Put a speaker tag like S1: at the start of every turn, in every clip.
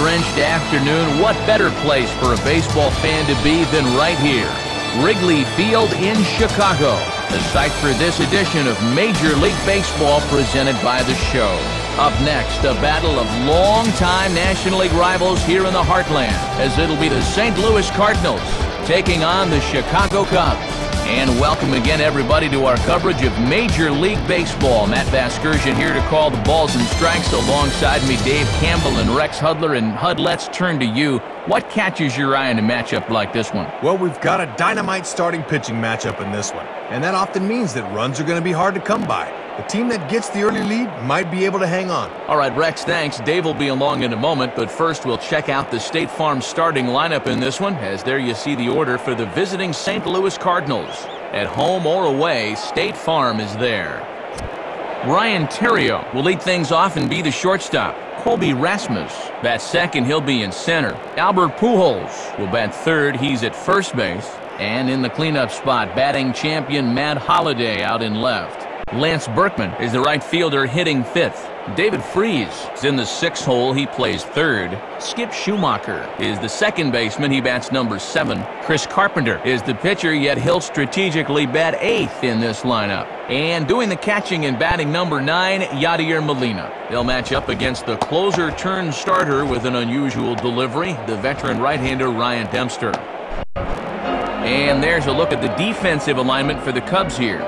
S1: sun-drenched afternoon, what better place for a baseball fan to be than right here? Wrigley Field in Chicago, the site for this edition of Major League Baseball presented by The Show. Up next, a battle of longtime National League rivals here in the Heartland, as it'll be the St. Louis Cardinals taking on the Chicago Cubs. And welcome again, everybody, to our coverage of Major League Baseball. Matt Vasgersian here to call the balls and strikes. Alongside me, Dave Campbell and Rex Hudler. And Hud, let's turn to you. What catches your eye in a matchup like this one?
S2: Well, we've got a dynamite starting pitching matchup in this one. And that often means that runs are going to be hard to come by. The team that gets the early lead might be able to hang on.
S1: All right, Rex, thanks. Dave will be along in a moment, but first we'll check out the State Farm starting lineup in this one, as there you see the order for the visiting St. Louis Cardinals. At home or away, State Farm is there. Ryan Theriot will lead things off and be the shortstop. Colby Rasmus bats second, he'll be in center. Albert Pujols will bat third, he's at first base. And in the cleanup spot, batting champion Matt Holliday out in left. Lance Berkman is the right fielder hitting fifth. David Freese is in the sixth hole. He plays third. Skip Schumacher is the second baseman. He bats number 7. Chris Carpenter is the pitcher, yet he'll strategically bat eighth in this lineup. And doing the catching and batting number 9, Yadier Molina. They'll match up against the closer turned starter with an unusual delivery, the veteran right-hander Ryan Dempster. And there's a look at the defensive alignment for the Cubs here.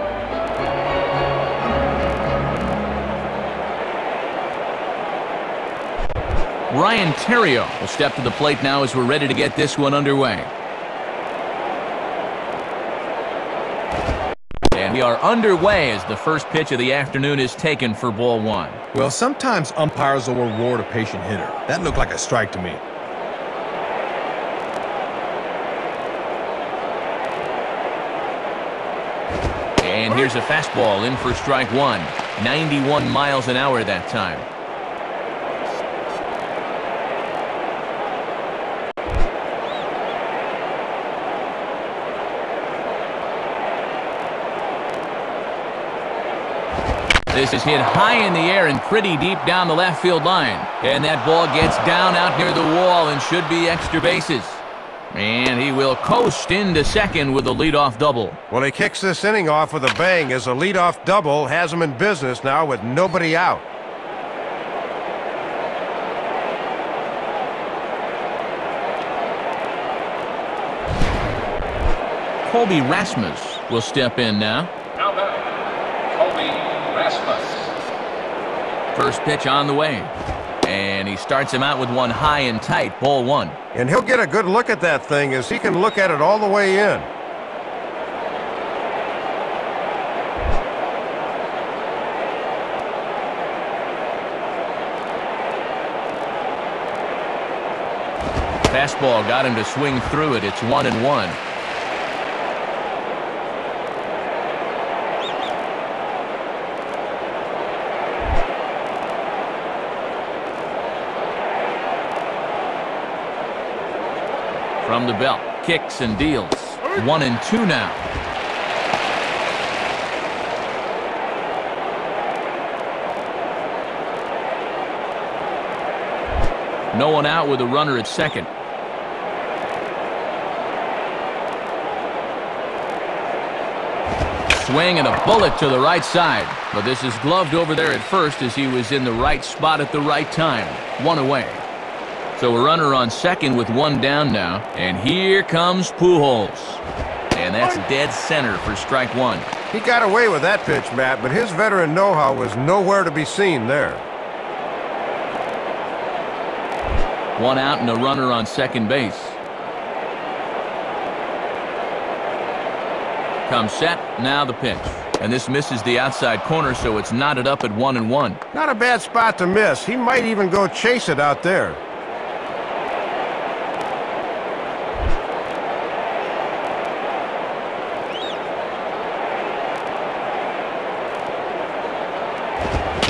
S1: Ryan Theriot will step to the plate now as we're ready to get this one underway. And we are underway as the first pitch of the afternoon is taken for ball 1.
S2: Well, sometimes umpires will reward a patient hitter. That looked like a strike to me.
S1: And here's a fastball in for strike 1. 91 miles an hour that time. This is hit high in the air and pretty deep down the left field line. And that ball gets down out near the wall and should be extra bases. And he will coast into second with a leadoff double.
S3: Well, he kicks this inning off with a bang as a leadoff double has him in business now with nobody out.
S1: Colby Rasmus will step in now.
S4: Now batting, Colby Rasmus.
S1: First pitch on the way. And he starts him out with one high and tight, ball 1.
S3: And he'll get a good look at that thing as he can look at it all the way in.
S1: Fastball got him to swing through it. It's 1-1. From the belt, kicks and deals. 1-2 now. No one out with a runner at second. Swing and a bullet to the right side. But this is gloved over there at first as he was in the right spot at the right time. 1 away. So a runner on second with 1 down now. And here comes Pujols. And that's dead center for strike 1.
S3: He got away with that pitch, Matt, but his veteran know-how was nowhere to be seen there.
S1: 1 out and a runner on second base. Comes set, now the pitch. And this misses the outside corner, so it's knotted up at 1-1.
S3: Not a bad spot to miss. He might even go chase it out there.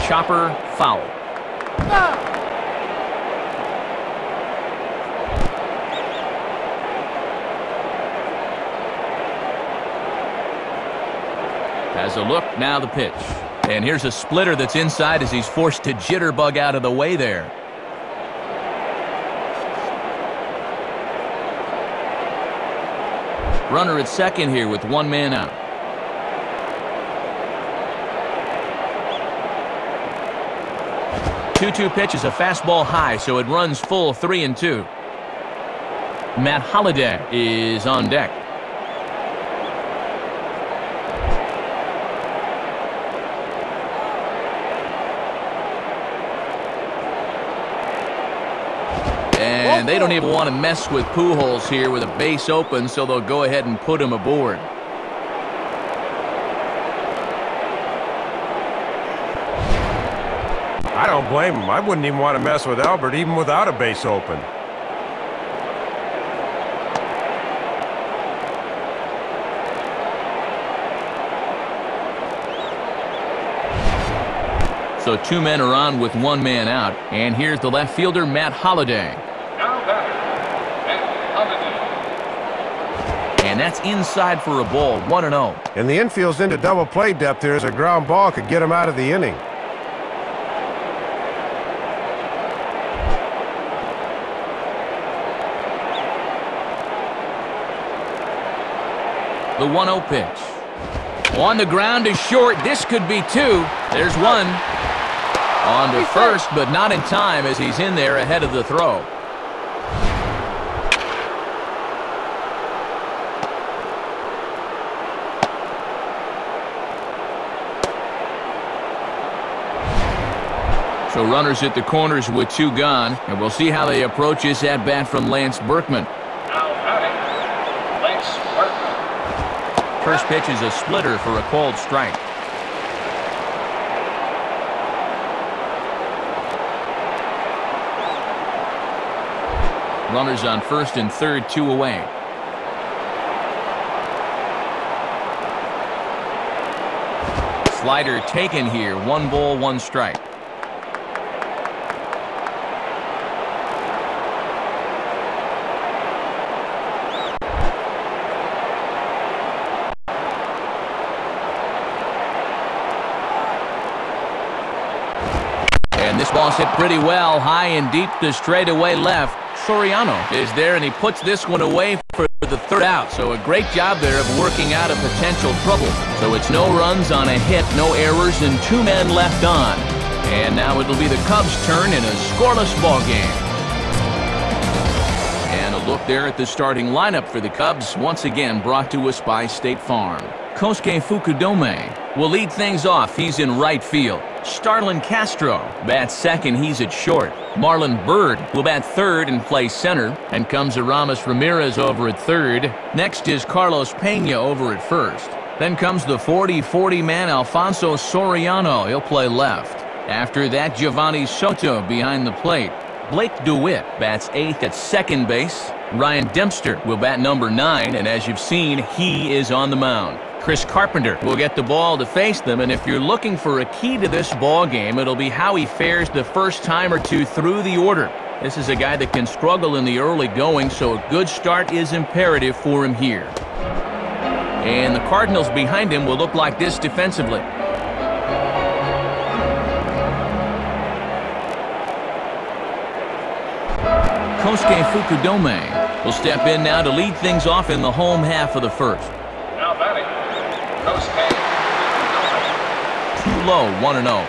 S1: Chopper foul. Has a look, now the pitch. And here's a splitter that's inside as he's forced to jitterbug out of the way there. Runner at second here with one man out. Two-two pitch is a fastball high, so it runs full 3-2. Matt Holliday is on deck. And they don't even want to mess with Pujols here with a base open, so they'll go ahead and put him aboard.
S3: I don't blame him. I wouldn't even want to mess with Albert even without a base open.
S1: So two men are on with one man out. And here's the left fielder, Matt Holliday.
S4: Now batter, Matt Holliday.
S1: And that's inside for a ball, 1-0.
S3: And the infield's into double play depth here as a ground ball could get him out of the inning.
S1: The 1-0 pitch. On the ground is short. This could be two. There's one. On to first, but not in time as he's in there ahead of the throw. So runners at the corners with two gone, and we'll see how they approach this at-bat from Lance Berkman.
S4: Now batting, Lance Berkman.
S1: First pitch is a splitter for a called strike. Runners on first and third, two away. Slider taken here, 1 ball, 1 strike. And this ball's hit pretty well, high and deep to straightaway left. Soriano is there, and he puts this one away for the third out. So a great job there of working out a potential trouble. So it's no runs on a hit, no errors, and 2 men left on. And now it'll be the Cubs' turn in a scoreless ball game. And a look there at the starting lineup for the Cubs, once again brought to us by State Farm. Kosuke Fukudome will lead things off. He's in right field. Starlin Castro bats second. He's at short. Marlon Byrd will bat third and play center. And comes Aramis Ramirez over at third. Next is Carlos Pena over at first. Then comes the 40-40 man Alfonso Soriano. He'll play left. After that, Giovanni Soto behind the plate. Blake DeWitt bats 8th at second base. Ryan Dempster will bat number 9, and as you've seen, he is on the mound. Chris Carpenter will get the ball to face them, and if you're looking for a key to this ball game, it'll be how he fares the first time or two through the order. This is a guy that can struggle in the early going, so a good start is imperative for him here. And the Cardinals behind him will look like this defensively. Kosuke Fukudome will step in now to lead things off in the home half of the first.
S4: Now batting, Kosuke Fukudome.
S1: Too low, 1-0.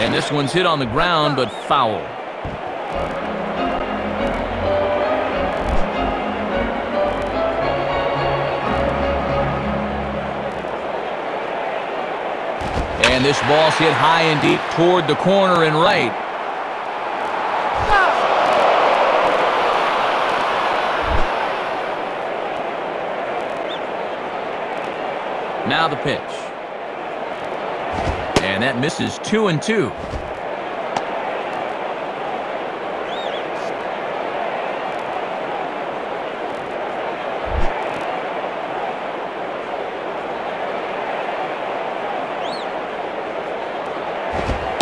S1: And this one's hit on the ground, but foul. And this ball's hit high and deep toward the corner and right. Now the pitch. And that misses 2-2.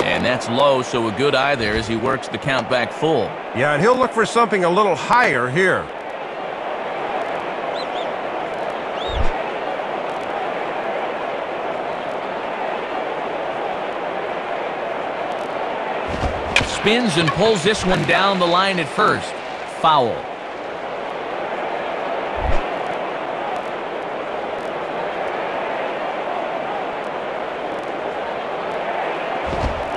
S1: And that's low, so a good eye there as he works the count back full.
S3: Yeah, and he'll look for something a little higher here.
S1: spins and pulls this one down the line at first. Foul.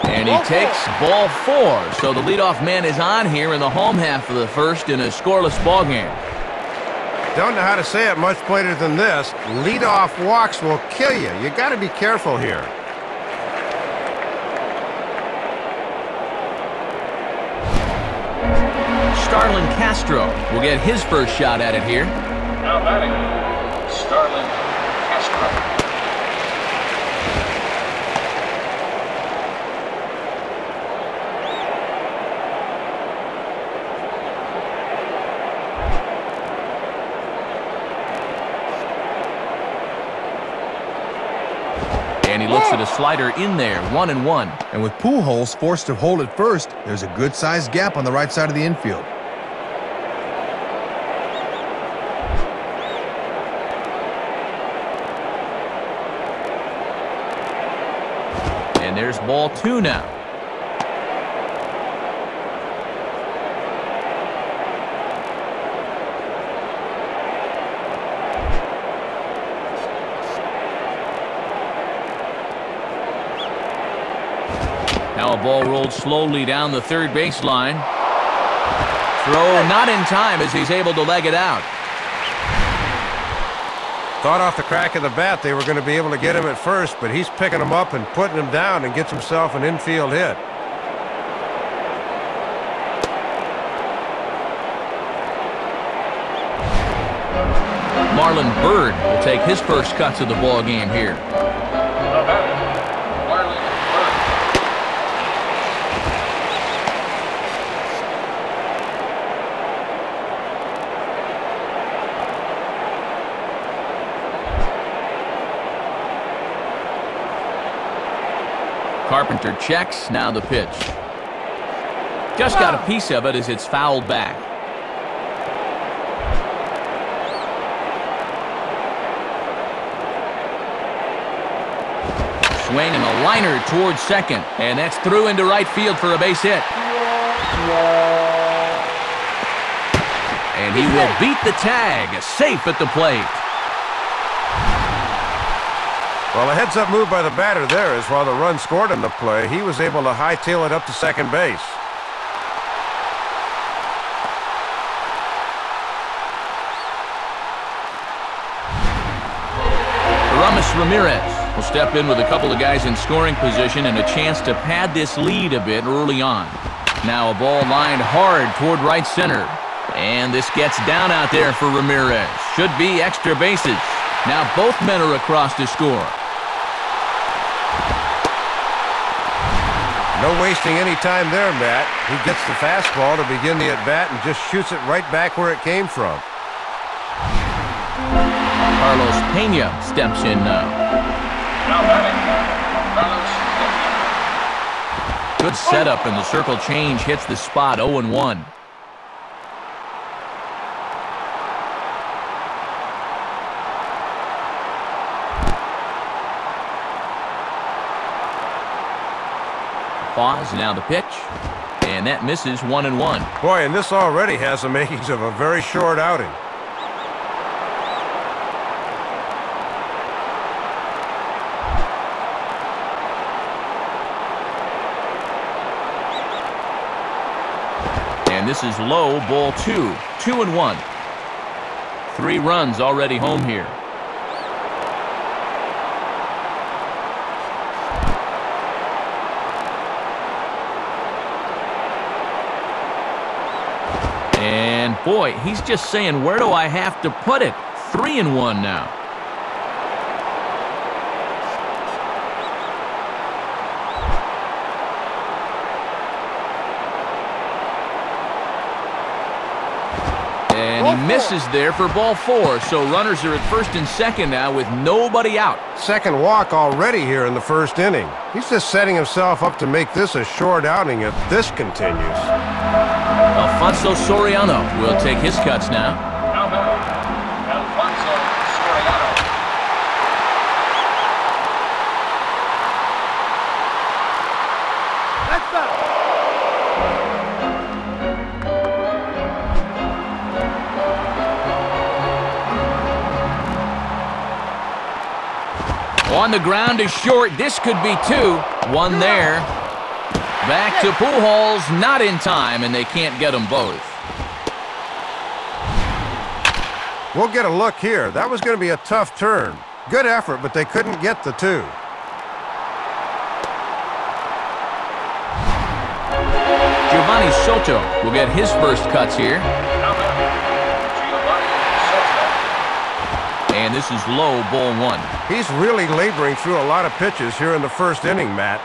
S1: And he takes ball 4. So the leadoff man is on here in the home half of the first in a scoreless ballgame.
S3: Don't know how to say it much plainer than this. Leadoff walks will kill you. You got to be careful here.
S1: Starlin Castro will get his first shot at it here.
S4: Now batting, Starlin Castro.
S1: And he looks at a slider in there, 1-1.
S2: And with Pujols forced to hold at first, there's a good-sized gap on the right side of the infield.
S1: And there's ball 2 now. Now a ball rolled slowly down the third baseline. Throw not in time as he's able to leg it out.
S3: Thought off the crack of the bat they were going to be able to get him at first, but he's picking him up and putting him down and gets himself an infield hit.
S1: Marlon Byrd will take his first cuts of the ball game here.
S4: Now batting, Marlon Byrd.
S1: Carpenter checks, now the pitch. Just got a piece of it as it's fouled back. Swing and a liner towards second, and that's through into right field for a base hit. And he will beat the tag, safe at the plate.
S3: Well, a heads-up move by the batter there is while the run scored on the play, he was able to hightail it up to second base.
S1: Ramirez will step in with a couple of guys in scoring position and a chance to pad this lead a bit early on. Now a ball lined hard toward right center. And this gets down out there for Ramirez. Should be extra bases. Now both men are across to score.
S3: No wasting any time there, Matt. He gets the fastball to begin the at-bat and just shoots it right back where it came from.
S1: Carlos Pena steps in now.
S4: Now batting, Carlos Pena.
S1: Good setup, and the circle change hits the spot. 0-1. Pause, now the pitch, and that misses. 1-1.
S3: Boy, and this already has the makings of a very short outing.
S1: And this is low, ball 2. 2-1. 3 runs already home here. And boy, he's just saying, where do I have to put it? 3-1 now. And he misses there for ball 4. So runners are at first and second now with nobody out.
S3: Second walk already here in the first inning. He's just setting himself up to make this a short outing if this continues.
S1: Alfonso Soriano will take his cuts now.
S4: Now batting, Alfonso Soriano.
S1: On the ground is short. This could be two. One there. Back to Pujols. Not in time, and they can't get them both.
S3: We'll get a look here. That was going to be a tough turn. Good effort, but they couldn't get the two.
S1: Giovanni Soto will get his first cuts here. And this is low, ball one.
S3: He's really laboring through a lot of pitches here in the first inning, Matt.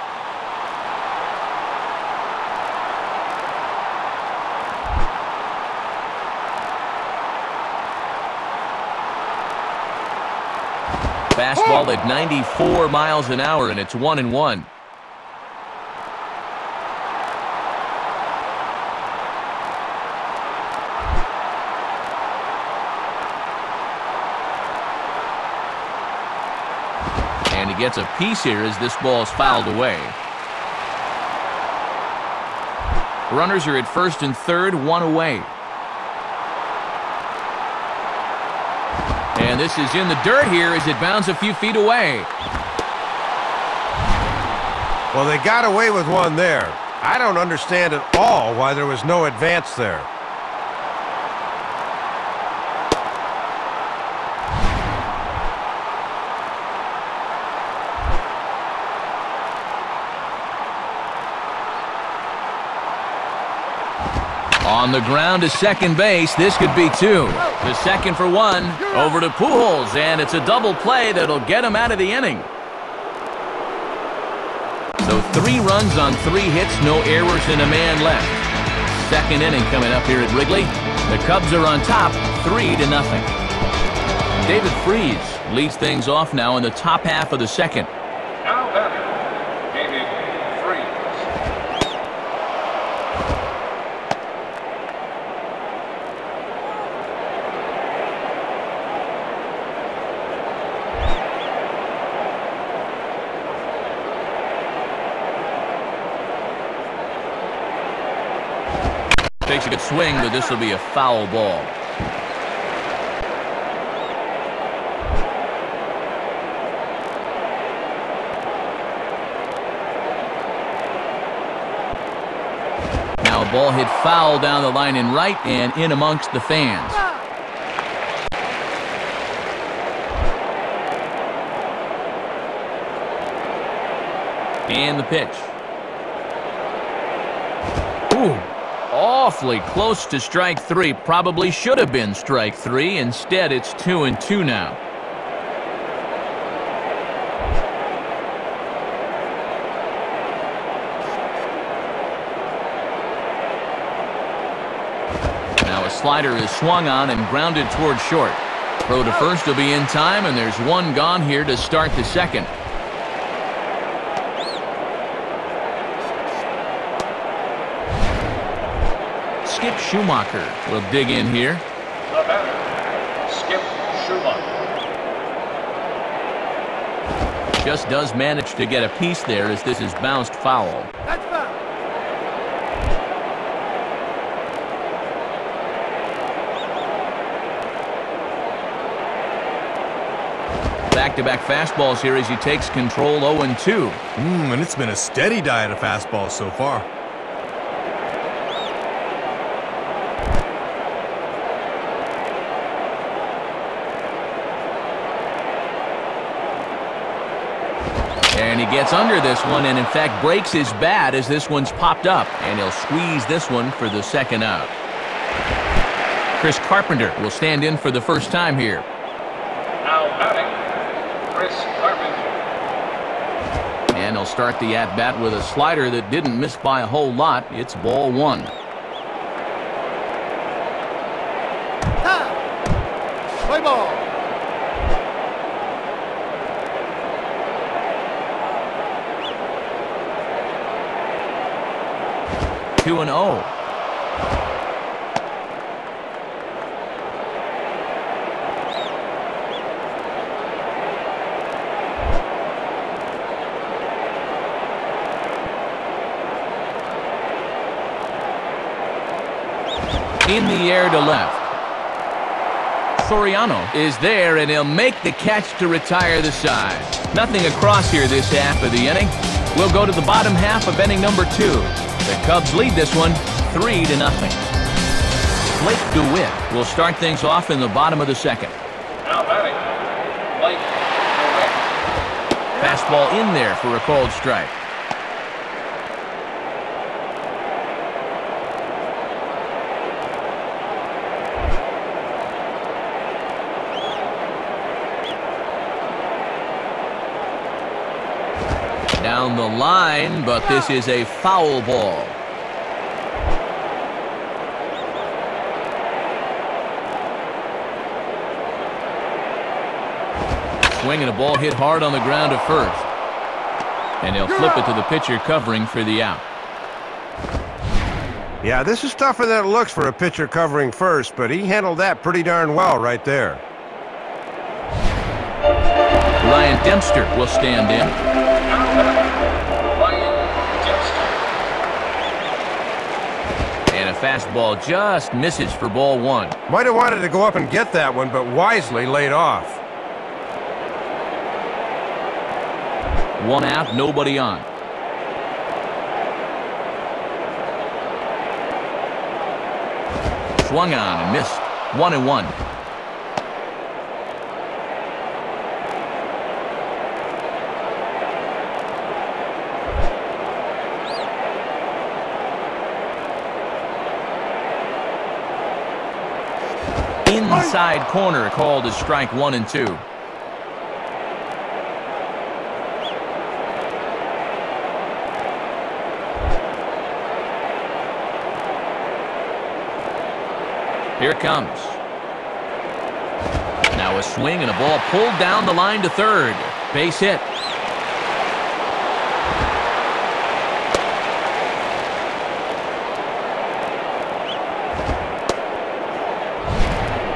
S1: Fastball at 94 miles an hour, and it's 1-1. And he gets a piece here as this ball is fouled away. Runners are at first and third, one away. And this is in the dirt here as it bounds a few feet away.
S3: Well, they got away with one there. I don't understand at all why there was no advance there.
S1: On the ground to second base, this could be two. The second for one, over to Pujols, and it's a double play that'll get him out of the inning. So 3 runs on 3 hits, no errors, and a man left. Second inning coming up here at Wrigley. The Cubs are on top, 3-0. David Freese leads things off now in the top half of the second.
S4: Now batting, David Freese.
S1: Takes a good swing, but this will be a foul ball. Now a ball hit foul down the line in right and in amongst the fans. And the pitch. Ooh. Awfully close to strike 3. Probably should have been strike 3. Instead, it's 2-2 now. Now a slider is swung on and grounded toward short. Throw to first will be in time, and there's one gone here to start the second. Skip Schumacher will dig in here.
S4: The batter, Skip Schumacher.
S1: Just does manage to get a piece there as this is bounced foul.
S5: That's foul.
S1: Back-to-back fastballs here as he takes control 0-2.
S2: And it's been a steady diet of fastballs so far.
S1: And he gets under this one and, in fact, breaks his bat as this one's popped up. And he'll squeeze this one for the second out. Chris Carpenter will stand in for the first time here.
S4: Now batting, Chris Carpenter.
S1: And he'll start the at-bat with a slider that didn't miss by a whole lot. It's ball one.
S5: Play ball.
S1: 2-0. In the air to left. Soriano is there, and he'll make the catch to retire the side. Nothing across here this half of the inning. We'll go to the bottom half of inning number 2. The Cubs lead this one 3-0. Blake DeWitt will start things off in the bottom of the second.
S4: Now batting, Blake DeWitt.
S1: Fastball in there for a called strike. Down the line, but this is a foul ball. Swinging a ball hit hard on the ground to first. And he'll flip it to the pitcher covering for the out.
S3: Yeah, this is tougher than it looks for a pitcher covering first, but he handled that pretty darn well right there.
S1: Ryan Dempster will stand in. And a fastball just misses for ball 1.
S3: Might have wanted to go up and get that one, but wisely laid off.
S1: 1 out, nobody on. Swung on and missed. 1-1. Inside corner called as strike 1 and 2. Here it comes. Now a swing and a ball pulled down the line to third. Base hit.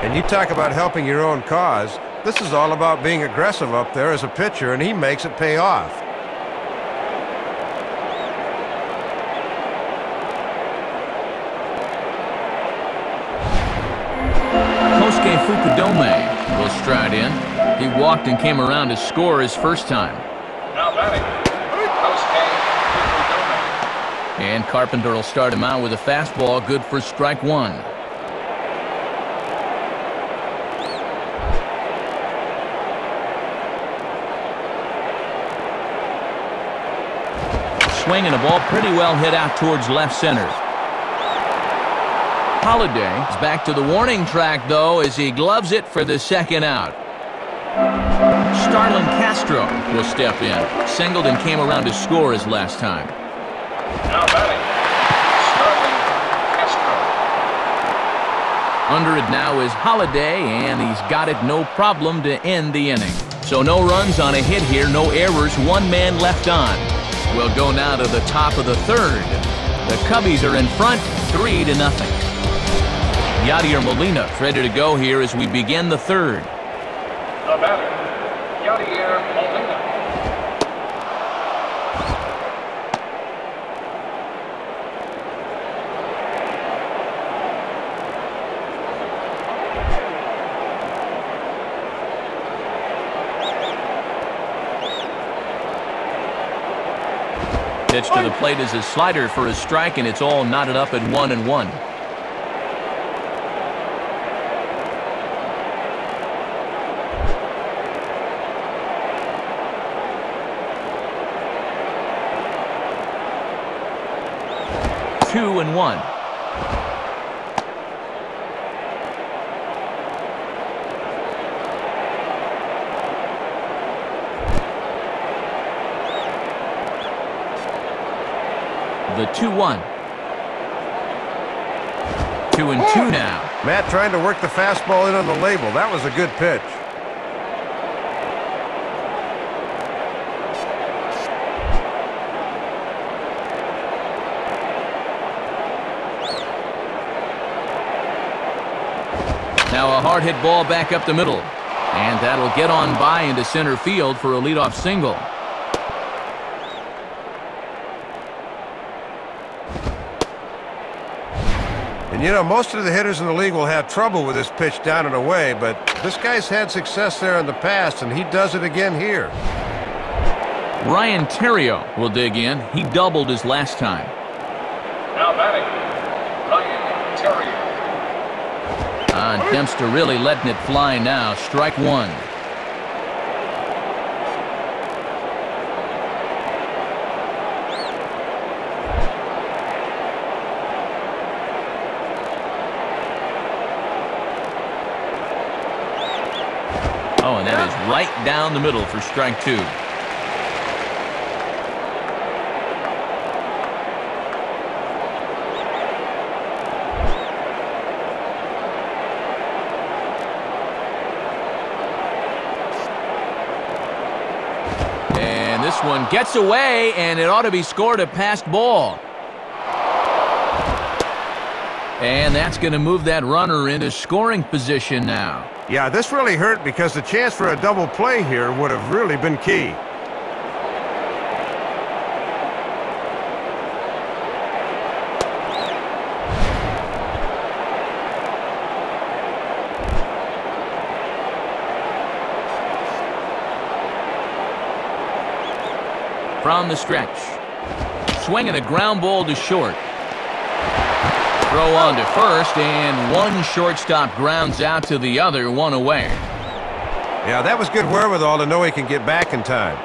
S3: And you talk about helping your own cause. This is all about being aggressive up there as a pitcher, and he makes it pay off.
S1: Kosuke Fukudome will stride in. He walked and came around to score his first time.
S4: Now batting, Kosuke Fukudome.
S1: And Carpenter will start him out with a fastball, good for strike 1. Swinging a ball pretty well hit out towards left center. Holiday is back to the warning track, though, as he gloves it for the second out. Starlin Castro will step in. Singled and came around to score his last time.
S4: Now batting, Starlin Castro.
S1: Under it now is Holiday, and he's got it no problem to end the inning. So no runs on a hit here, no errors, 1 man left on. We'll go now to the top of the third. The Cubbies are in front, 3-0. Yadier Molina ready to go here as we begin the third.
S4: The batter, Yadier Molina.
S1: Pitch to the plate is a slider for a strike, and it's all knotted up at 1-1. Two and 1. The 2-1. 2-2 now.
S3: Matt trying to work the fastball in on the label. That was a good pitch.
S1: Now a hard hit ball back up the middle. And that'll get on by into center field for a leadoff single.
S3: And you know, most of the hitters in the league will have trouble with this pitch down and away, but this guy's had success there in the past, and he does it again here.
S1: Ryan Terrio will dig in. He doubled his last time.
S4: Now batting, Ryan Terrio.
S1: Dempster really letting it fly now. Strike one. Oh, and that is right down the middle for strike two. And this one gets away, and it ought to be scored a passed ball. And that's going to move that runner into scoring position now.
S3: Yeah, this really hurt because the chance for a double play here would have really been key.
S1: From the stretch. Swinging a ground ball to short. Throw on to first, and one shortstop grounds out to the other, one away.
S3: Yeah, that was good wherewithal to know he can get back in time.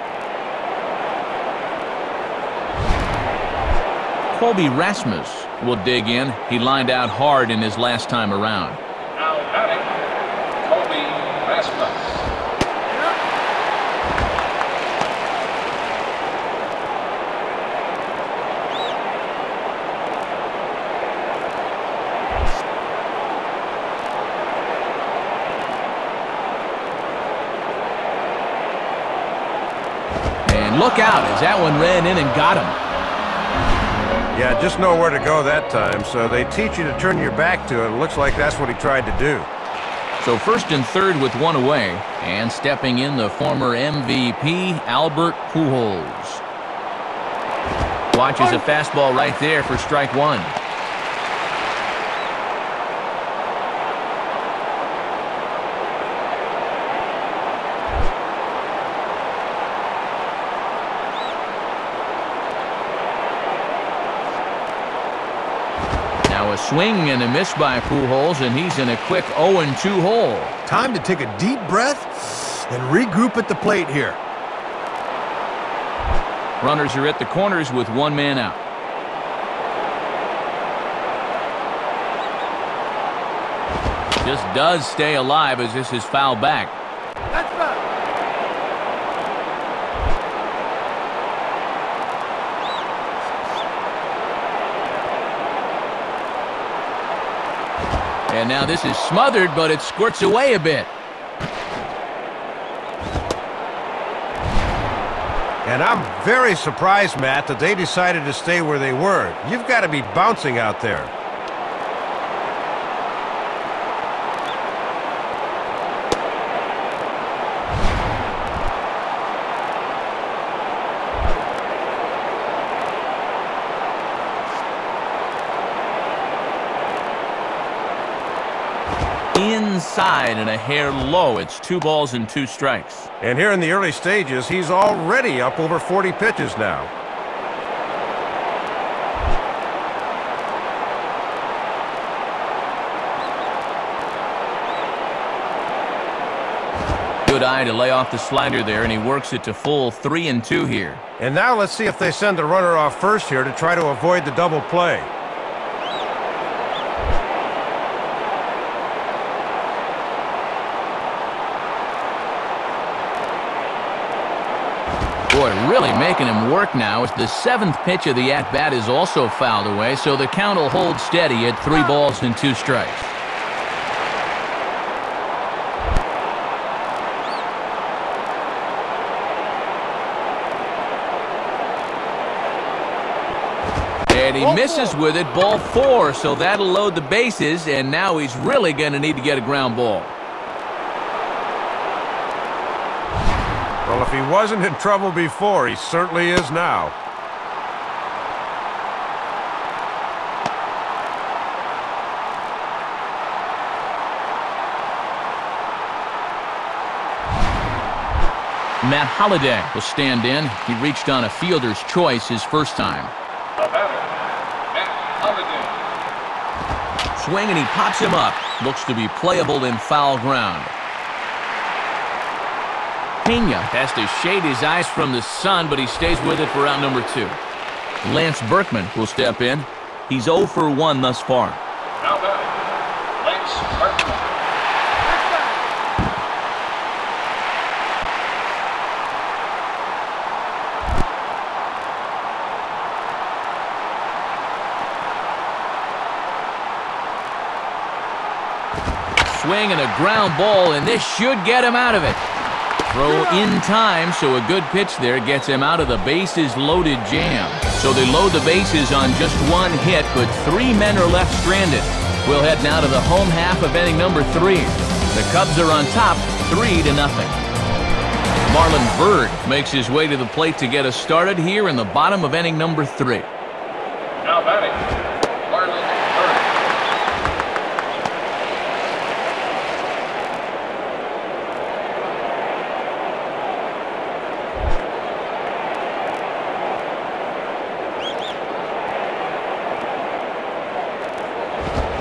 S1: Colby Rasmus will dig in. He lined out hard in his last time around.
S4: Now batting, Colby Rasmus.
S1: Look out as that one ran in and got him.
S3: Yeah, just know where to go that time, so they teach you to turn your back to it. It looks like that's what he tried to do.
S1: So first and third with one away, and stepping in the former MVP, Albert Pujols. Watches a fastball right there for strike one. A swing and a miss by Pujols, and he's in a quick 0-2 hole.
S2: Time to take a deep breath and regroup at the plate here.
S1: Runners are at the corners with one man out. Just does stay alive as this is fouled back.
S5: That's right.
S1: And now this is smothered, but it squirts away a bit.
S3: And I'm very surprised, Matt, that they decided to stay where they were. You've got to be bouncing out there.
S1: Inside and a hair low. It's 2 balls and 2 strikes.
S3: And here in the early stages, he's already up over 40 pitches now.
S1: Good eye to lay off the slider there, and he works it to full 3-2 here.
S3: And now let's see if they send the runner off first here to try to avoid the double play.
S1: Boy, really making him work now as the 7th pitch of the at-bat is also fouled away, so the count will hold steady at 3 balls and 2 strikes. And he misses with it, ball 4, so that'll load the bases, and now he's really going to need to get a ground ball.
S3: Well, if he wasn't in trouble before, he certainly is now.
S1: Matt Holliday will stand in. He reached on a fielder's choice his first time.
S4: The batter, Matt Holliday.
S1: Swing and he pops him up. Looks to be playable in foul ground. Pena has to shade his eyes from the sun, but he stays with it for out number 2. Lance Berkman will step in. He's 0 for 1 thus far.
S4: Now batting, Lance Berkman.
S1: Swing and a ground ball, and this should get him out of it. Throw in time, so a good pitch there gets him out of the bases-loaded jam. So they load the bases on just 1 hit, but 3 men are left stranded. We'll head now to the home half of inning number 3. The Cubs are on top, 3-0. Marlon Byrd makes his way to the plate to get us started here in the bottom of inning number 3.
S4: Now batting, Marlon Byrd.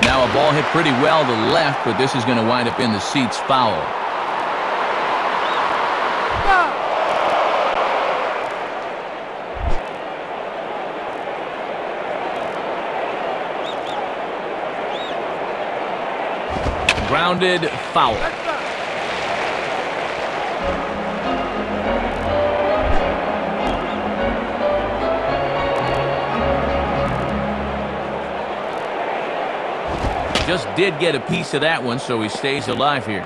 S1: Now a ball hit pretty well to left, but this is going to wind up in the seats foul. Grounded foul. Just did get a piece of that one, so he stays alive here.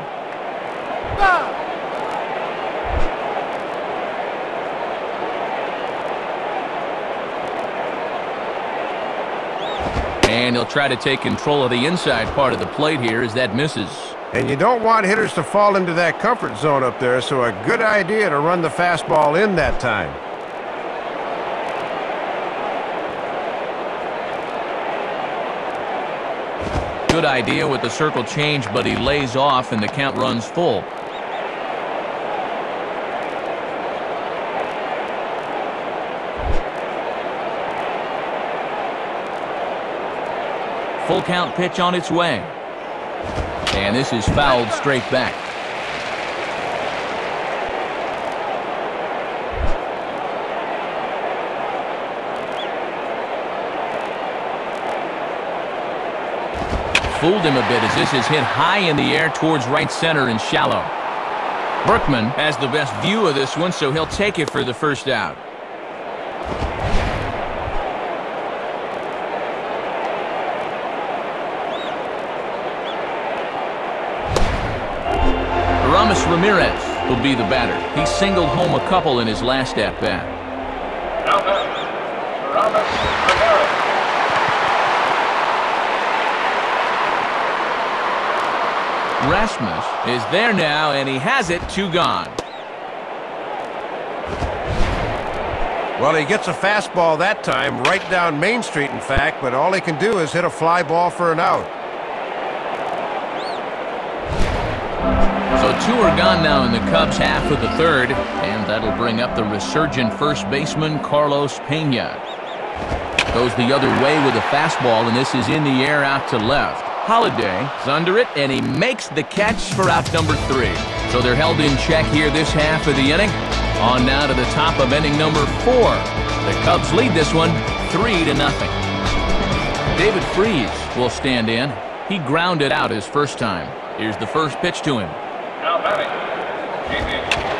S1: And he'll try to take control of the inside part of the plate here as that misses.
S3: And you don't want hitters to fall into that comfort zone up there, so a good idea to run the fastball in that time.
S1: Good idea with the circle change, but he lays off and the count runs full. Full count pitch on its way. And this is fouled straight back. Fooled him a bit as this is hit high in the air towards right center and shallow. Berkman has the best view of this one, so he'll take it for the first out. Aramis Ramirez will be the batter. He singled home a couple in his last at-bat.
S4: Now batting, Aramis Ramirez.
S1: Rasmus is there now, and he has it, 2 gone.
S3: Well, he gets a fastball that time, right down Main Street, in fact, but all he can do is hit a fly ball for an out.
S1: So 2 are gone now in the Cubs' half of the 3rd, and that'll bring up the resurgent first baseman, Carlos Pena. Goes the other way with a fastball, and this is in the air out to left. Holliday is under it, and he makes the catch for out number 3. So they're held in check here this half of the inning. On now to the top of inning number 4. The Cubs lead this one 3-0. David Freese will stand in. He grounded out his first time. Here's the first pitch to him.
S4: Now batting, David Freese.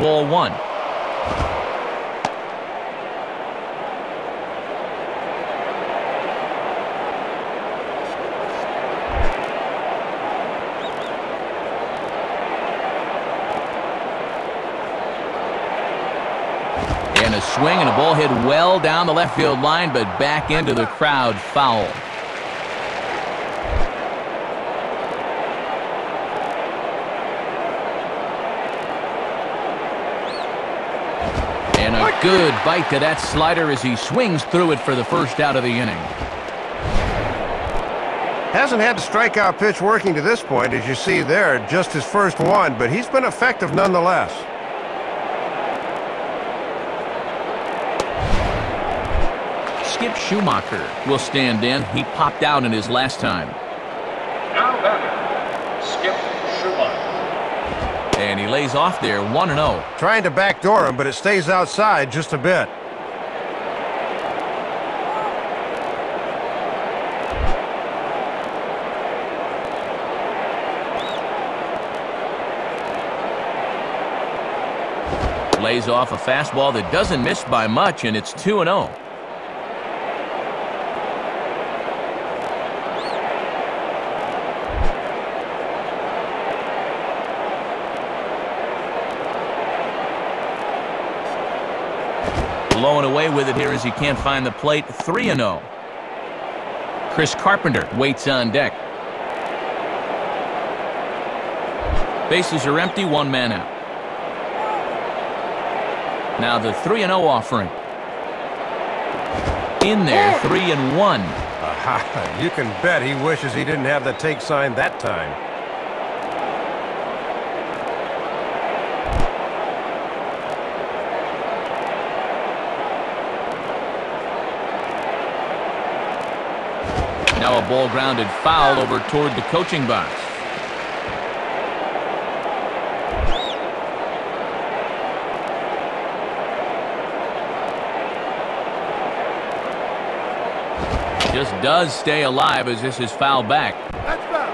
S1: Ball 1. And a swing and a ball hit well down the left field line, but back into the crowd, foul. Good bite to that slider as he swings through it for the first out of the inning.
S3: Hasn't had the strikeout pitch working to this point, as you see there, just his first one, but he's been effective nonetheless.
S1: Skip Schumacher will stand in. He popped out in his last time.
S4: Now batting, Skip Schumacher.
S1: And he lays off there, 1-0.
S3: Trying to backdoor him, but it stays outside just a bit.
S1: Lays off a fastball that doesn't miss by much, and it's 2-0. Blowing away with it here as he can't find the plate, 3-0. Chris Carpenter waits on deck. Bases are empty, one man out. Now the 3-0 offering. In there, 3-1.
S3: Aha, you can bet he wishes he didn't have the take sign that time.
S1: Now a ball grounded foul over toward the coaching box. Just does stay alive as this is fouled back.
S5: That's foul.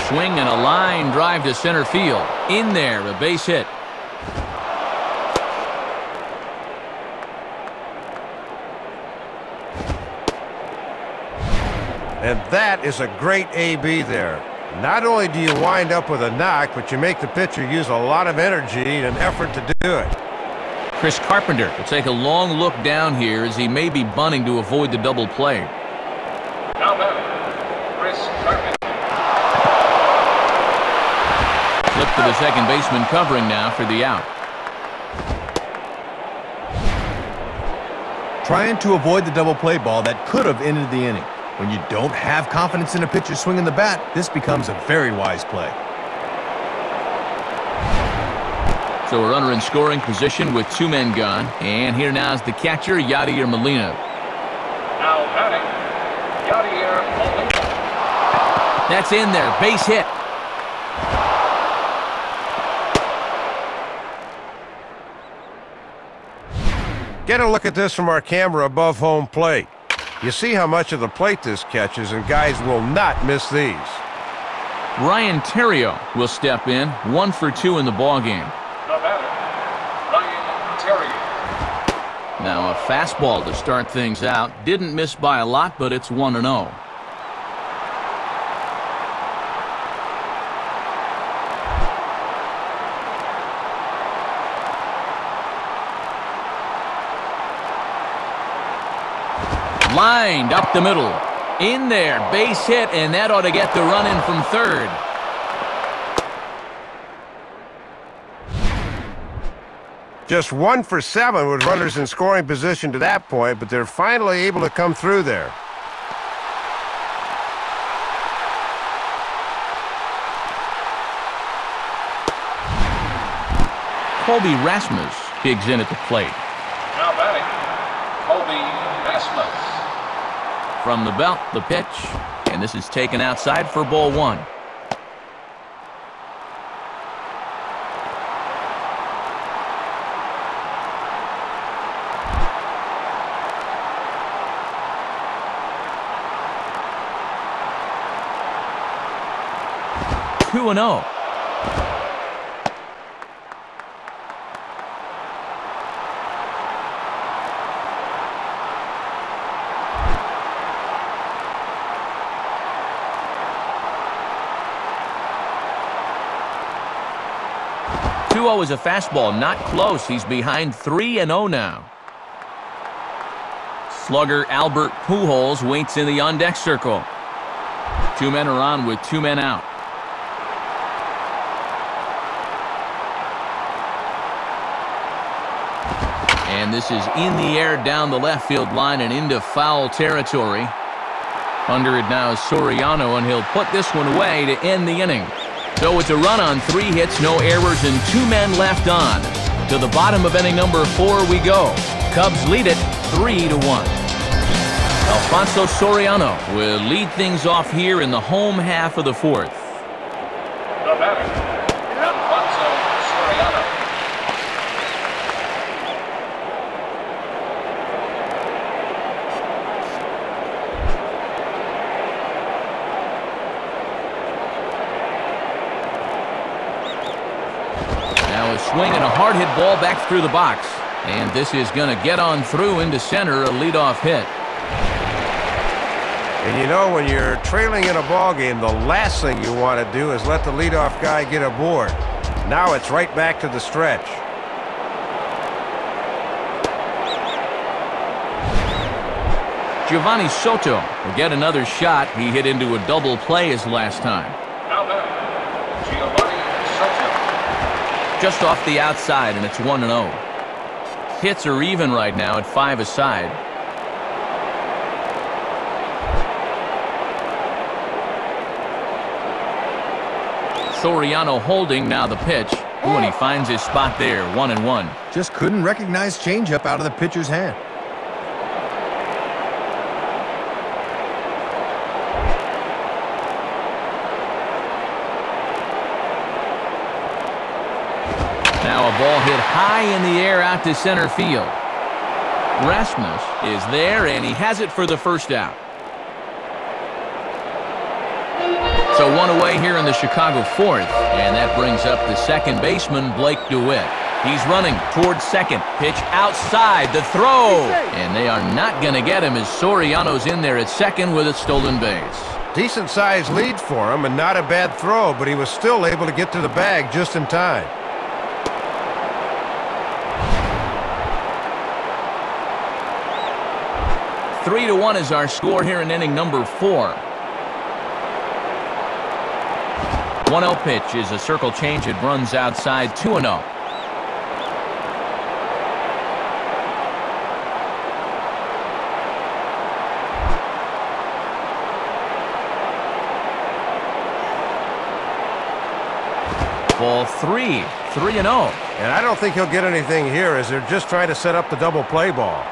S1: Swing and a line drive to center field. In there, a base hit.
S3: And that is a great AB there. Not only do you wind up with a knock, but you make the pitcher use a lot of energy and effort to do it.
S1: Chris Carpenter will take a long look down here as he may be bunting to avoid the double play.
S4: Now batting, Chris Carpenter.
S1: Flip to the second baseman covering now for the out.
S2: Trying to avoid the double play ball that could have ended the inning. When you don't have confidence in a pitcher swinging the bat, this becomes a very wise play.
S1: So a runner in scoring position with two men gone. And here now is the catcher, Yadier Molina.
S4: Now batting, Yadier Molina.
S1: That's in there, base hit.
S3: Get a look at this from our camera above home plate. You see how much of the plate this catches, and guys will not miss these.
S1: Ryan Terrio will step in, 1 for 2 in the ballgame.
S4: The batter, Ryan Terrio.
S1: Now a fastball to start things out. Didn't miss by a lot, but it's 1-0. Lined up the middle. In there, base hit, and that ought to get the run in from third.
S3: Just 1 for 7 with runners in scoring position to that point, but they're finally able to come through there.
S1: Colby Rasmus digs in at the plate.
S4: Now batting, Colby Rasmus.
S1: From the belt, the pitch, and this is taken outside for ball 1. Two and 0. Is a fastball, not close. He's behind 3-0 now. Slugger Albert Pujols waits in the on-deck circle. Two men are on with two men out. And this is in the air down the left field line and into foul territory. Under it now is Soriano, and he'll put this one away to end the inning. So it's a run on 3 hits, no errors, and 2 men left on. To the bottom of inning number 4 we go. Cubs lead it 3-1. Alfonso Soriano will lead things off here in the home half of the 4th.
S4: The batter, Alfonso Soriano.
S1: Now a swing and a hard hit ball back through the box. And this is going to get on through into center, a leadoff hit.
S3: And you know, when you're trailing in a ball game, the last thing you want to do is let the leadoff guy get aboard. Now it's right back to the stretch.
S1: Giovanni Soto will get another shot. He hit into a double play his last time.
S4: Now batting, Giovanni Soto.
S1: Just off the outside, and it's 1-0. Hits are even right now at 5 aside. Soriano holding now the pitch. Ooh, and he finds his spot there, 1-1.
S2: Just couldn't recognize changeup out of the pitcher's hand.
S1: Now a ball hit high in the air out to center field. Rasmus is there, and he has it for the first out. So one away here in the Chicago 4th, and that brings up the second baseman, Blake DeWitt. He's running towards second. Pitch outside, the throw, and they are not going to get him as Soriano's in there at second with a stolen base.
S3: Decent sized lead for him and not a bad throw, but he was still able to get to the bag just in time.
S1: Three to 1 is our score here in inning number 4. 1-0 pitch is a circle change. It runs outside, 2-0. Ball 3, 3-0.
S3: And I don't think he'll get anything here as they're just trying to set up the double play ball.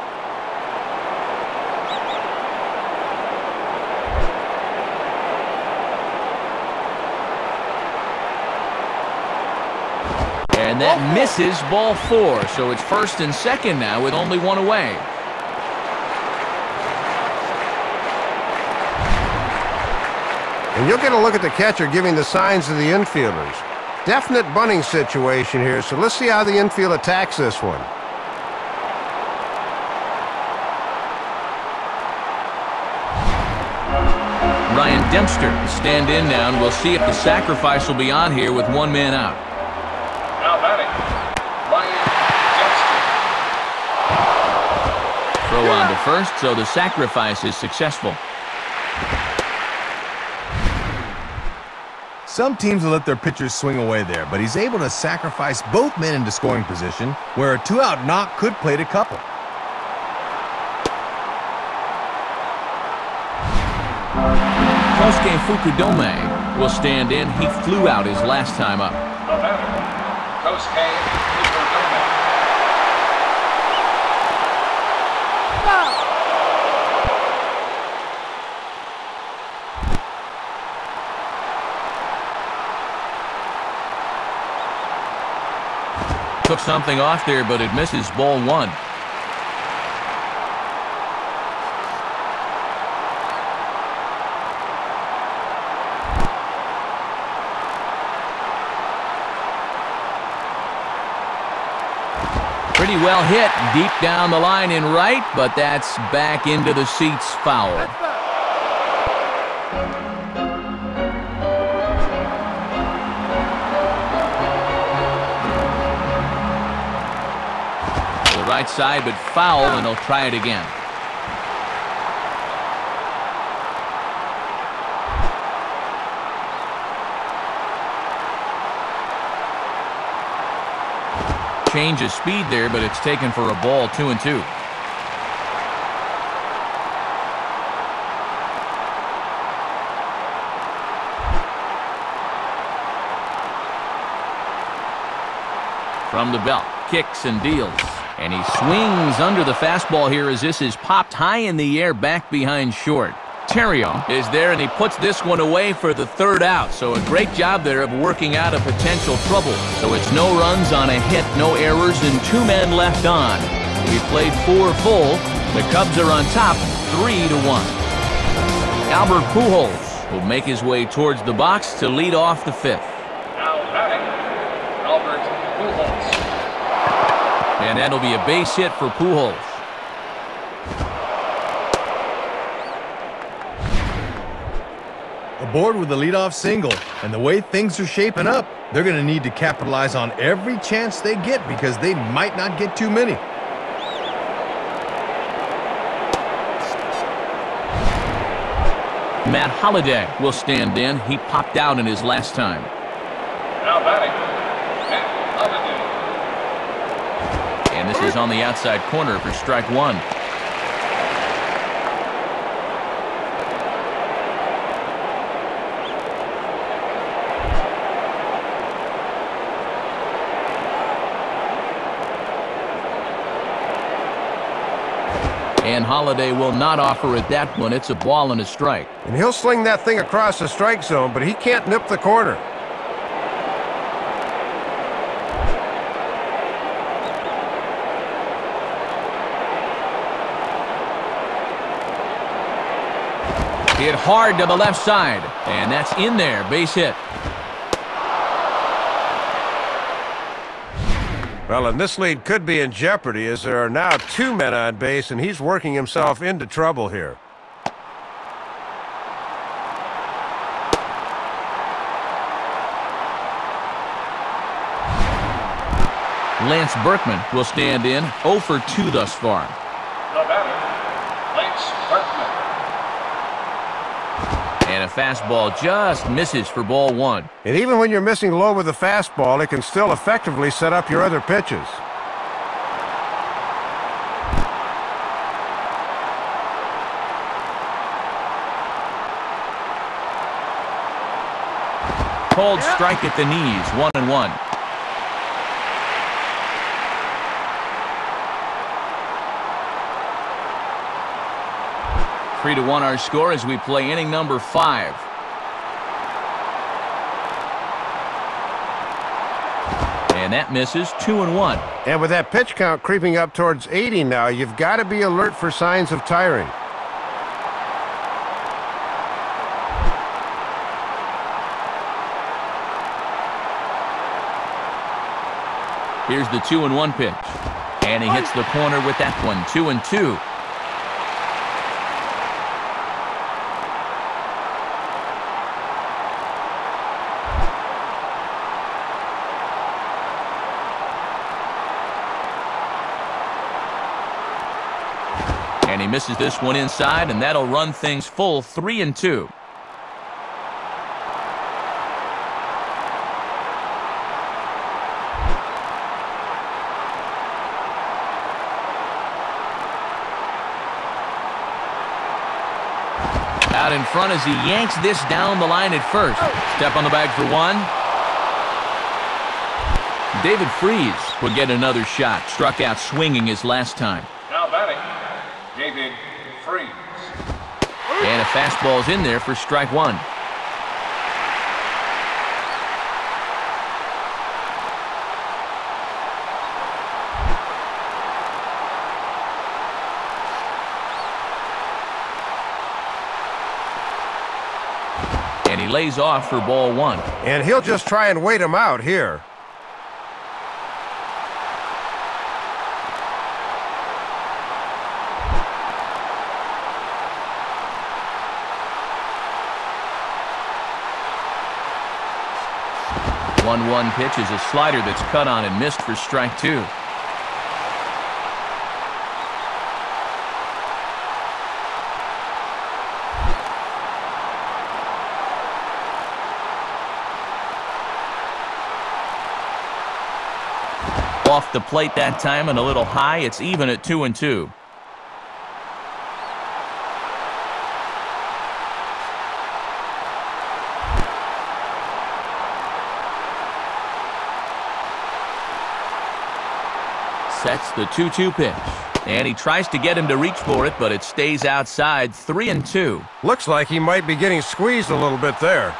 S1: And that misses, ball 4. So it's first and second now with only 1 away.
S3: And you'll get a look at the catcher giving the signs to the infielders. Definite bunting situation here, so let's see how the infield attacks this one.
S1: Ryan Dempster will stand in now, and we'll see if the sacrifice will be on here with 1 man out.
S4: Now batting, Ryan Dempster.
S1: Throw on to first, so the sacrifice is successful.
S2: Some teams will let their pitchers swing away there, but he's able to sacrifice both men into scoring position, where a 2-out knock could plate a couple.
S1: Kosuke Fukudome will stand in. He flew out his last time up.
S4: The batter, Kosuke Fukudome.
S1: Took something off there, but it misses, ball 1. Pretty well hit deep down the line in right, but that's back into the seats, foul. The right side, but foul, and he'll try it again. change of speed there, but it's taken for a ball, 2-2. From the belt, kicks and deals. And he swings under the fastball here as this is popped high in the air back behind short. Terrio is there, and he puts this one away for the third out. So a great job there of working out a potential trouble. So it's no runs on a hit, no errors, and 2 men left on. We played 4 full. The Cubs are on top, 3-1. Albert Pujols will make his way towards the box to lead off the 5th.
S4: Now batting, Albert Pujols.
S1: And that'll be a base hit for Pujols.
S2: Aboard with the leadoff single, and the way things are shaping up, they're going to need to capitalize on every chance they get because they might not get too many.
S1: Matt Holliday will stand in. He popped out in his last time.
S4: Now batting, Matt Holliday.
S1: And this is on the outside corner for strike 1. And Holliday will not offer at that one. It's a ball and a strike.
S3: And he'll sling that thing across the strike zone, but he can't nip the corner.
S1: Hit hard to the left side, and that's in there, base hit.
S3: Well, and this lead could be in jeopardy as there are now 2 men on base, and he's working himself into trouble here.
S1: Lance Berkman will stand in, 0 for 2 thus far.
S4: The batter, Lance Berkman.
S1: And a fastball just misses for ball 1.
S3: And even when you're missing low with a fastball, it can still effectively set up your other pitches.
S1: Cold strike at the knees, 1-1. Three to 1 our score as we play inning number 5. And that misses, 2-1.
S3: And with that pitch count creeping up towards 80 now, you've got to be alert for signs of tiring.
S1: Here's the 2-1 pitch. And he hits the corner with that one, 2-2. And he misses this one inside, and that'll run things full, 3-2. Out in front as he yanks this down the line at first. Step on the bag for 1. David Freese will get another shot. Struck out swinging his last time.
S4: Now batting, David Freese.
S1: And a fastball's in there for strike 1. And he lays off for ball 1.
S3: And he'll just try and wait him out here.
S1: The 1-1 pitch is a slider that's cut on and missed for strike 2. Off the plate that time and a little high. It's even at 2-2. Sets the 2-2 pitch. And he tries to get him to reach for it, but it stays outside. 3-2.
S3: Looks like he might be getting squeezed a little bit there.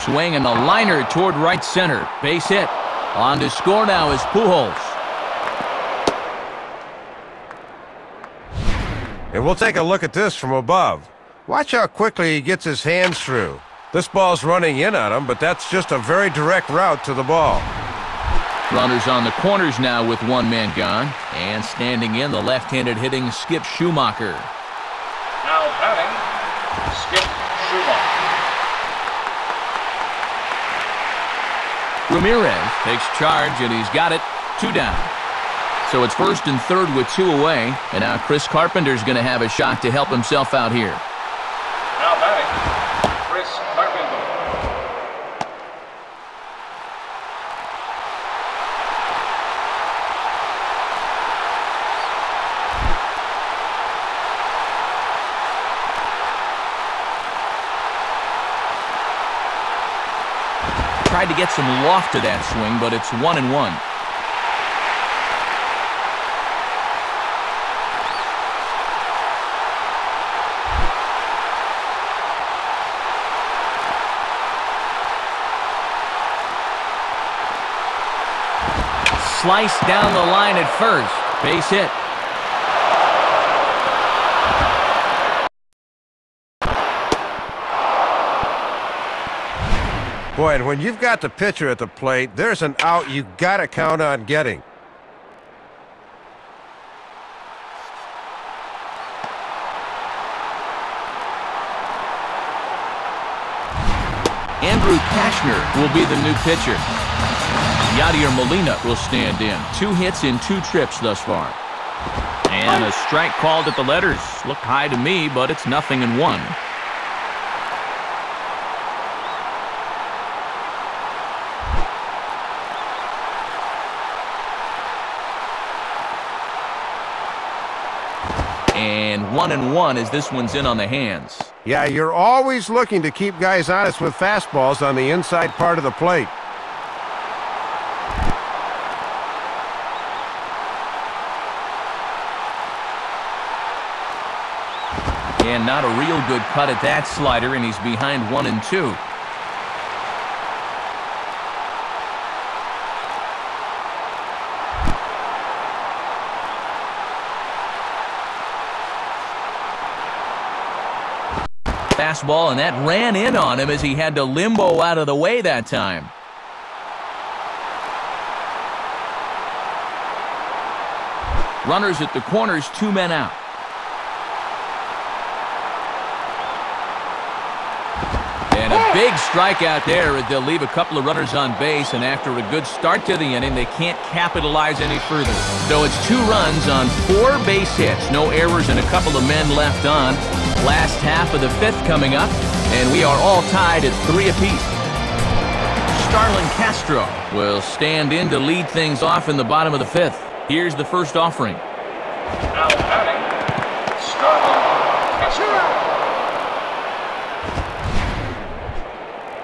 S1: Swing and a liner toward right center. Base hit. On to score now is Pujols.
S3: And we'll take a look at this from above. Watch how quickly he gets his hands through. This ball's running in on him, but that's just a very direct route to the ball.
S1: Runners on the corners now with one man gone. And standing in, the left-handed hitting Skip Schumacher.
S4: Now batting, Skip Schumacher.
S1: Ramirez takes charge, and he's got it. 2 down. So it's first and third with 2 away. And now Chris Carpenter's going to have a shot to help himself out here.
S4: Now batting, Chris Carpenter.
S1: Tried to get some loft to that swing, but it's 1-1. Slice down the line at first. Base hit.
S3: Boy, and when you've got the pitcher at the plate, there's an out you got to count on getting.
S1: Andrew Kashner will be the new pitcher. Yadier Molina will stand in. 2 hits in 2 trips thus far. And a strike called at the letters. Looked high to me, but it's 0-1. And 1-1 as this one's in on the hands.
S3: Yeah, you're always looking to keep guys honest with fastballs on the inside part of the plate.
S1: And not a real good cut at that slider, and he's behind 1-2. Fastball, and that ran in on him as he had to limbo out of the way that time. Runners at the corners, 2 men out. And a big strikeout there as they'll leave a couple of runners on base, and after a good start to the inning, they can't capitalize any further. So it's 2 runs on 4 base hits, no errors, and a couple of men left on. Last half of the 5th coming up, and we are all tied at 3 apiece. Starlin Castro will stand in to lead things off in the bottom of the 5th. Here's the first offering.
S4: Now batting, Starlin Castro.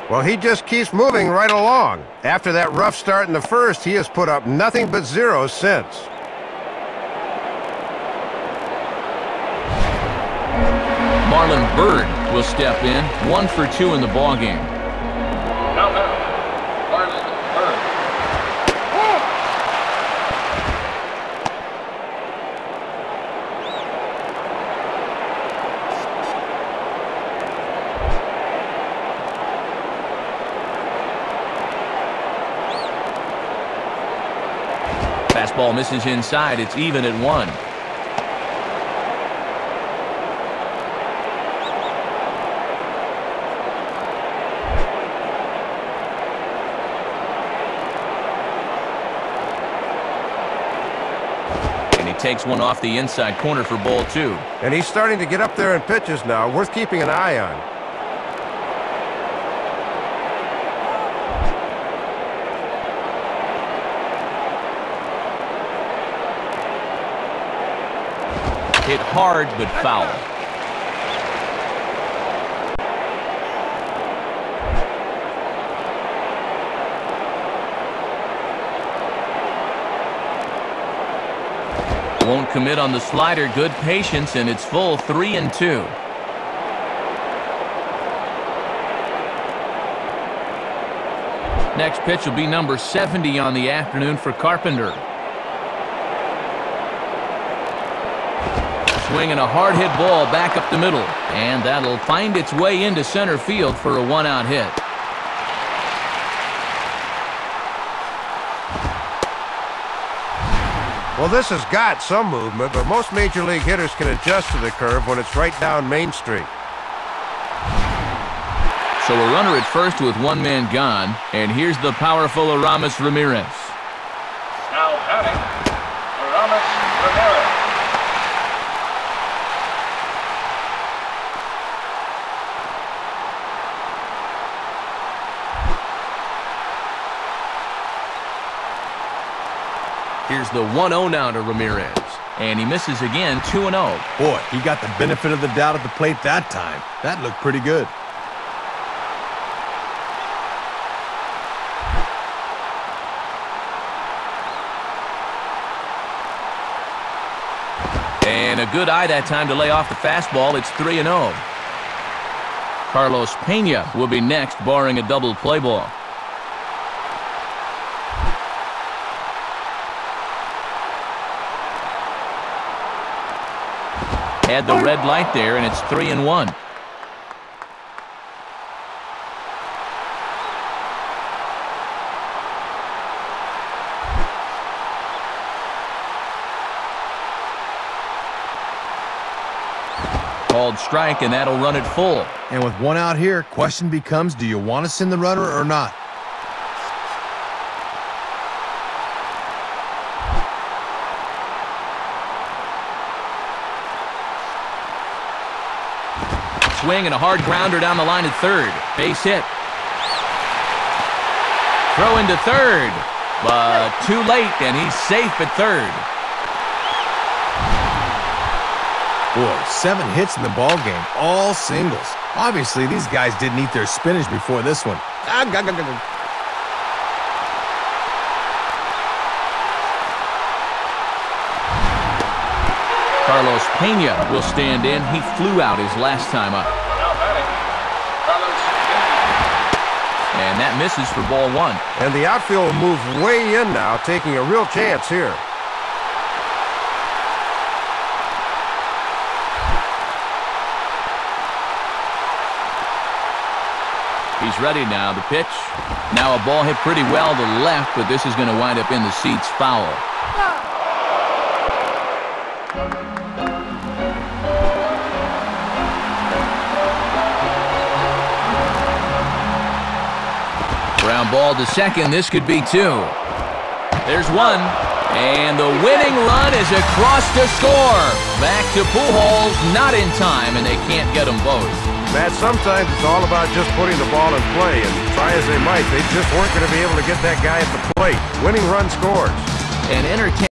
S3: Well, he just keeps moving right along. After that rough start in the first, he has put up nothing but zeros since.
S1: Marlon Byrd will step in, 1 for 2 in the ballgame.
S4: Now batting, Marlon Byrd.
S1: Fastball misses inside. It's even at 1. takes one off the inside corner for ball 2.
S3: And he's starting to get up there in pitches now, worth keeping an eye on.
S1: Hit hard, but foul. Won't commit on the slider. Good patience, and it's full 3-2. Next pitch will be number 70 on the afternoon for Carpenter. Swinging a hard-hit ball back up the middle, and that'll find its way into center field for a one-out hit.
S3: Well, this has got some movement, but most Major League hitters can adjust to the curve when it's right down Main Street.
S1: So a runner at first with one man gone, and here's the powerful Aramis Ramirez.
S4: Now batting, Aramis Ramirez.
S1: Here's the 1-0 now to Ramirez, and he misses again, 2-0.
S2: Boy, he got the benefit of the doubt at the plate that time. That looked pretty good.
S1: And a good eye that time to lay off the fastball. It's 3-0. Carlos Pena will be next, barring a double play ball. Had the red light there, and it's 3-1. Called strike, and that'll run it full.
S2: And with one out here, question becomes, do you want to send the runner or not?
S1: Swing and a hard grounder down the line at third. Base hit. Throw into third, but too late, and he's safe at third.
S2: Boy, 7 hits in the ball game, all singles. Obviously, these guys didn't eat their spinach before this one.
S1: Carlos Pena will stand in. He flew out his last time up.
S4: Now batting, Carlos Pena.
S1: And that misses for ball 1.
S3: And the outfield will move way in now, taking a real chance here.
S1: He's ready now. The pitch. Now a ball hit pretty well to the left, but this is going to wind up in the seats foul. Ground ball to second. This could be 2. There's 1. And the winning run is across to score. Back to Pujols, not in time, and they can't get them both.
S3: Matt, sometimes it's all about just putting the ball in play, and try as they might, they just weren't going to be able to get that guy at the plate. Winning run scores.
S1: And entertain